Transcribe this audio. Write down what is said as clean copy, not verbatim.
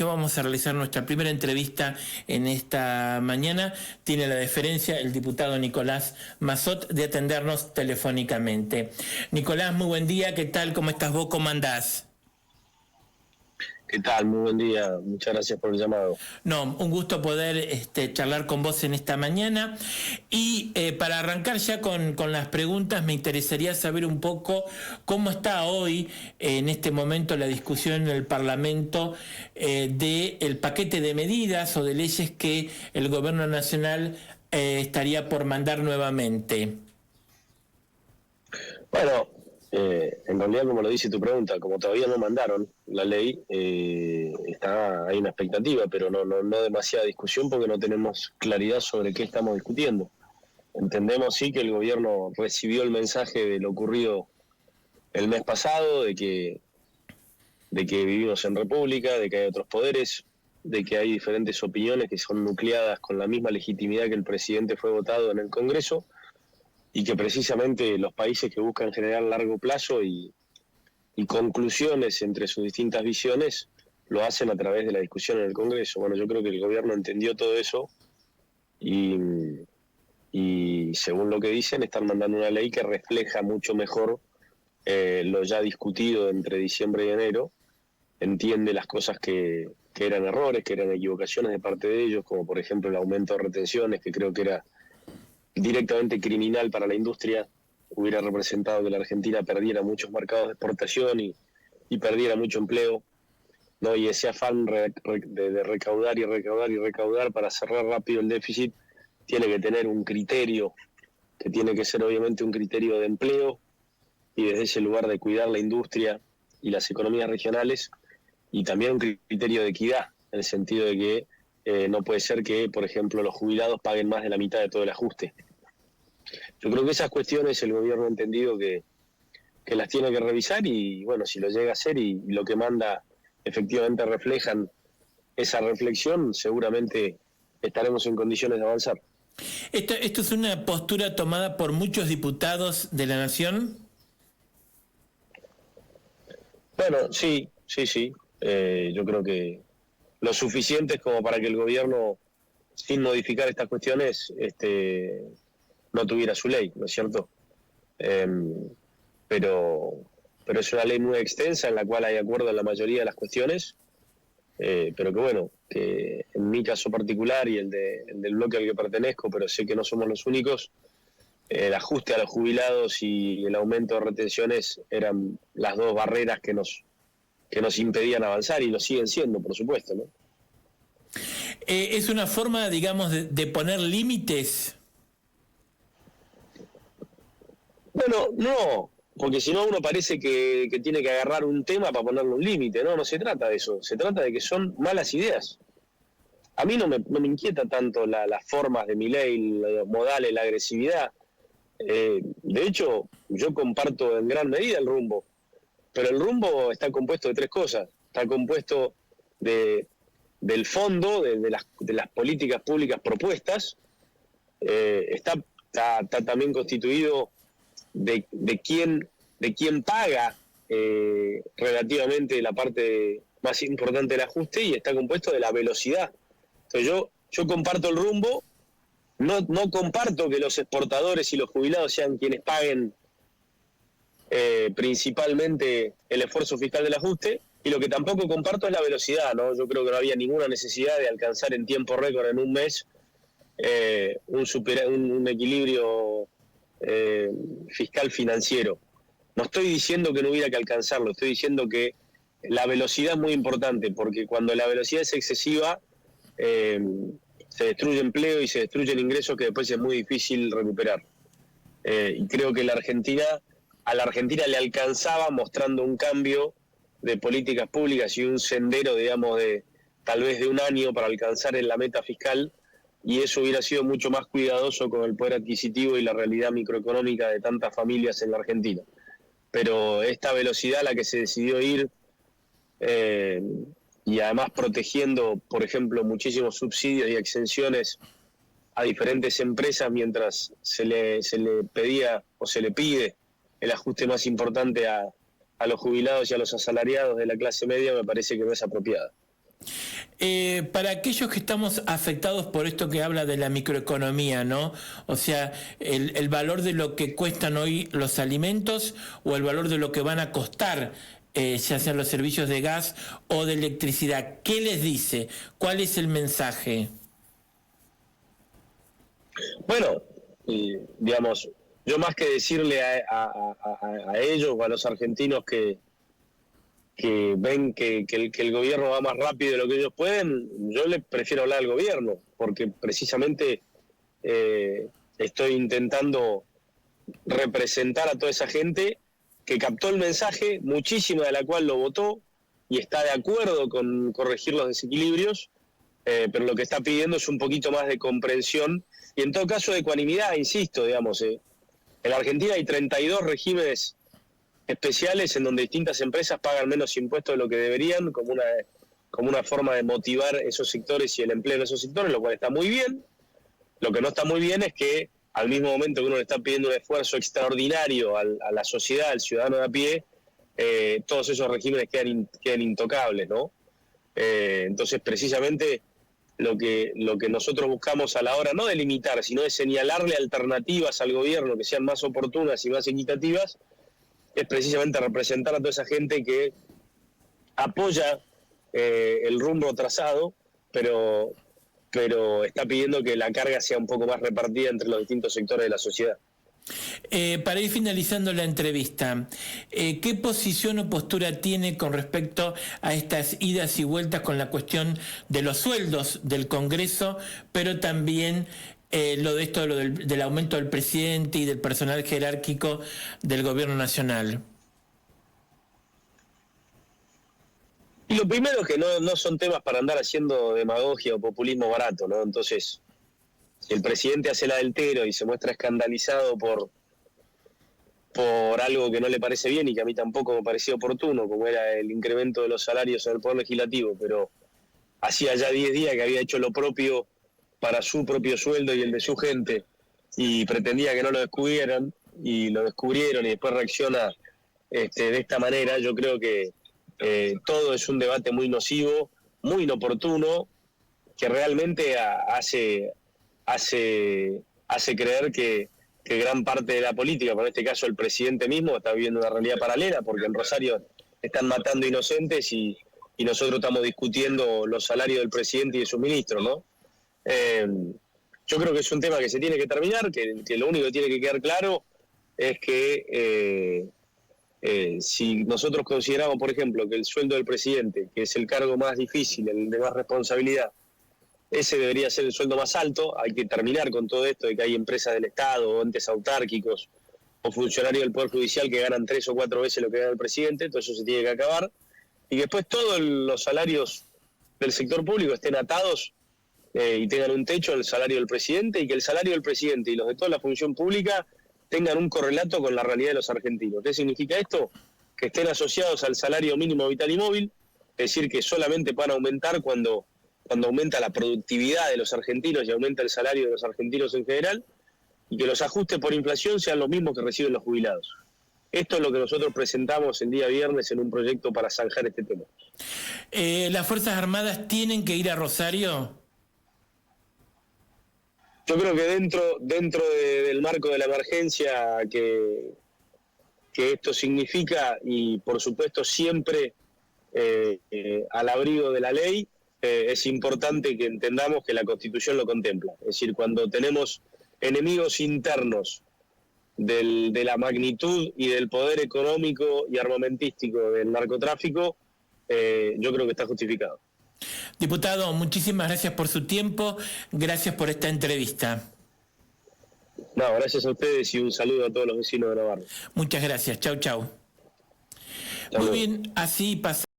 Vamos a realizar nuestra primera entrevista en esta mañana. Tiene la deferencia el diputado Nicolás Massot de atendernos telefónicamente. Nicolás, muy buen día. ¿Qué tal? ¿Cómo estás vos? ¿Cómo andás? ¿Qué tal? Muy buen día. Muchas gracias por el llamado. No, un gusto poder charlar con vos en esta mañana. Y para arrancar ya con las preguntas, me interesaría saber un poco cómo está hoy, en este momento, la discusión en el Parlamento del paquete de medidas o de leyes que el Gobierno Nacional estaría por mandar nuevamente. Bueno, en realidad, como lo dice tu pregunta, como todavía no mandaron la ley, hay una expectativa, pero no demasiada discusión porque no tenemos claridad sobre qué estamos discutiendo. Entendemos sí que el gobierno recibió el mensaje de lo ocurrido el mes pasado, de que vivimos en república, de que hay otros poderes, de que hay diferentes opiniones que son nucleadas con la misma legitimidad que el presidente fue votado en el Congreso, y que precisamente los países que buscan generar largo plazo y conclusiones entre sus distintas visiones lo hacen a través de la discusión en el Congreso. Bueno, yo creo que el gobierno entendió todo eso y según lo que dicen, están mandando una ley que refleja mucho mejor lo ya discutido entre diciembre y enero, entiende las cosas que eran errores, que eran equivocaciones de parte de ellos, como por ejemplo el aumento de retenciones, que creo que era directamente criminal para la industria, hubiera representado que la Argentina perdiera muchos mercados de exportación y perdiera mucho empleo, ¿no? Y ese afán de recaudar y recaudar y recaudar para cerrar rápido el déficit tiene que tener un criterio, que tiene que ser obviamente un criterio de empleo, y desde ese lugar de cuidar la industria y las economías regionales, y también un criterio de equidad, en el sentido de que no puede ser que, por ejemplo, los jubilados paguen más de la mitad de todo el ajuste. Yo creo que esas cuestiones el gobierno ha entendido que las tiene que revisar, y bueno, si lo llega a hacer y lo que manda efectivamente reflejan esa reflexión, seguramente estaremos en condiciones de avanzar. ¿Esto es una postura tomada por muchos diputados de la Nación? Bueno, sí. Yo creo que lo suficiente es como para que el gobierno, sin modificar estas cuestiones, no tuviera su ley, ¿no es cierto? Pero es una ley muy extensa en la cual hay acuerdo en la mayoría de las cuestiones, pero que bueno, que en mi caso particular y el del bloque al que pertenezco, pero sé que no somos los únicos, el ajuste a los jubilados y el aumento de retenciones eran las dos barreras que nos impedían avanzar, y lo siguen siendo, por supuesto, ¿no? ¿Es una forma, digamos, de poner límites? Bueno, no, porque si no uno parece que tiene que agarrar un tema para ponerle un límite, no se trata de eso, se trata de que son malas ideas. A mí no me inquieta tanto las formas de Milei, los modales, la agresividad. De hecho, yo comparto en gran medida el rumbo, pero el rumbo está compuesto de tres cosas. Está compuesto del fondo, de las políticas públicas propuestas, está también constituido de quién paga relativamente la parte más importante del ajuste, y está compuesto de la velocidad. Entonces yo comparto el rumbo, no comparto que los exportadores y los jubilados sean quienes paguen principalmente el esfuerzo fiscal del ajuste, y lo que tampoco comparto es la velocidad, ¿no? Yo creo que no había ninguna necesidad de alcanzar en tiempo récord, en un mes, un equilibrio fiscal financiero. No estoy diciendo que no hubiera que alcanzarlo, estoy diciendo que la velocidad es muy importante, porque cuando la velocidad es excesiva, se destruye empleo y se destruyen ingresos que después es muy difícil recuperar. Y creo que a la Argentina le alcanzaba mostrando un cambio de políticas públicas y un sendero, digamos, tal vez de un año para alcanzar en la meta fiscal, y eso hubiera sido mucho más cuidadoso con el poder adquisitivo y la realidad microeconómica de tantas familias en la Argentina. Pero esta velocidad a la que se decidió ir, y además protegiendo, por ejemplo, muchísimos subsidios y exenciones a diferentes empresas mientras se le pedía o se le pide el ajuste más importante a los jubilados y a los asalariados de la clase media, me parece que no es apropiada. Para aquellos que estamos afectados por esto que habla de la microeconomía, ¿no? O sea, el valor de lo que cuestan hoy los alimentos o el valor de lo que van a costar, ya sean los servicios de gas o de electricidad. ¿Qué les dice? ¿Cuál es el mensaje? Bueno, digamos, yo más que decirle a ellos o a los argentinos que ven que el gobierno va más rápido de lo que ellos pueden, yo les prefiero hablar al gobierno, porque precisamente estoy intentando representar a toda esa gente que captó el mensaje, muchísima de la cual lo votó y está de acuerdo con corregir los desequilibrios, pero lo que está pidiendo es un poquito más de comprensión y en todo caso de ecuanimidad, insisto, digamos. En la Argentina hay 32 regímenes especiales en donde distintas empresas pagan menos impuestos de lo que deberían, como una forma de motivar esos sectores y el empleo en esos sectores, lo cual está muy bien. Lo que no está muy bien es que al mismo momento que uno le está pidiendo un esfuerzo extraordinario a la sociedad, al ciudadano de a pie, todos esos regímenes quedan intocables, ¿no? Entonces, precisamente lo que nosotros buscamos a la hora, no de limitar, sino de señalarle alternativas al gobierno que sean más oportunas y más equitativas, es precisamente representar a toda esa gente que apoya el rumbo trazado, pero está pidiendo que la carga sea un poco más repartida entre los distintos sectores de la sociedad. Para ir finalizando la entrevista, ¿qué posición o postura tiene con respecto a estas idas y vueltas con la cuestión de los sueldos del Congreso, pero también lo del aumento del presidente y del personal jerárquico del gobierno nacional? Y lo primero es que no son temas para andar haciendo demagogia o populismo barato, ¿no? Entonces, si el presidente hace la del Tero y se muestra escandalizado por algo que no le parece bien y que a mí tampoco me parecía oportuno, como era el incremento de los salarios en el Poder Legislativo, pero hacía ya 10 días que había hecho lo propio para su propio sueldo y el de su gente, y pretendía que no lo descubrieran, y lo descubrieron y después reacciona de esta manera, yo creo que todo es un debate muy nocivo, muy inoportuno, que realmente hace creer que gran parte de la política, por este caso el presidente mismo, está viviendo una realidad paralela, porque en Rosario están matando inocentes y nosotros estamos discutiendo los salarios del presidente y de sus ministros, ¿no? Yo creo que es un tema que se tiene que terminar, que lo único que tiene que quedar claro es que si nosotros consideramos, por ejemplo, que el sueldo del presidente, que es el cargo más difícil, el de más responsabilidad, ese debería ser el sueldo más alto, hay que terminar con todo esto de que hay empresas del Estado o entes autárquicos o funcionarios del Poder Judicial que ganan 3 o 4 veces lo que gana el presidente, todo eso se tiene que acabar, y que después todos los salarios del sector público estén atados y tengan un techo al salario del presidente, y que el salario del presidente y los de toda la función pública tengan un correlato con la realidad de los argentinos. ¿Qué significa esto? Que estén asociados al salario mínimo vital y móvil, es decir, que solamente van a aumentar cuando aumenta la productividad de los argentinos y aumenta el salario de los argentinos en general, y que los ajustes por inflación sean los mismos que reciben los jubilados. Esto es lo que nosotros presentamos el día viernes en un proyecto para zanjar este tema. ¿Las Fuerzas Armadas tienen que ir a Rosario? Yo creo que dentro del marco de la emergencia que esto significa, y por supuesto siempre al abrigo de la ley, es importante que entendamos que la Constitución lo contempla. Es decir, cuando tenemos enemigos internos de la magnitud y del poder económico y armamentístico del narcotráfico, yo creo que está justificado. Diputado, muchísimas gracias por su tiempo, gracias por esta entrevista. No, gracias a ustedes y un saludo a todos los vecinos de Navarra. Muchas gracias, chau, chau. Muy bien, así pasa.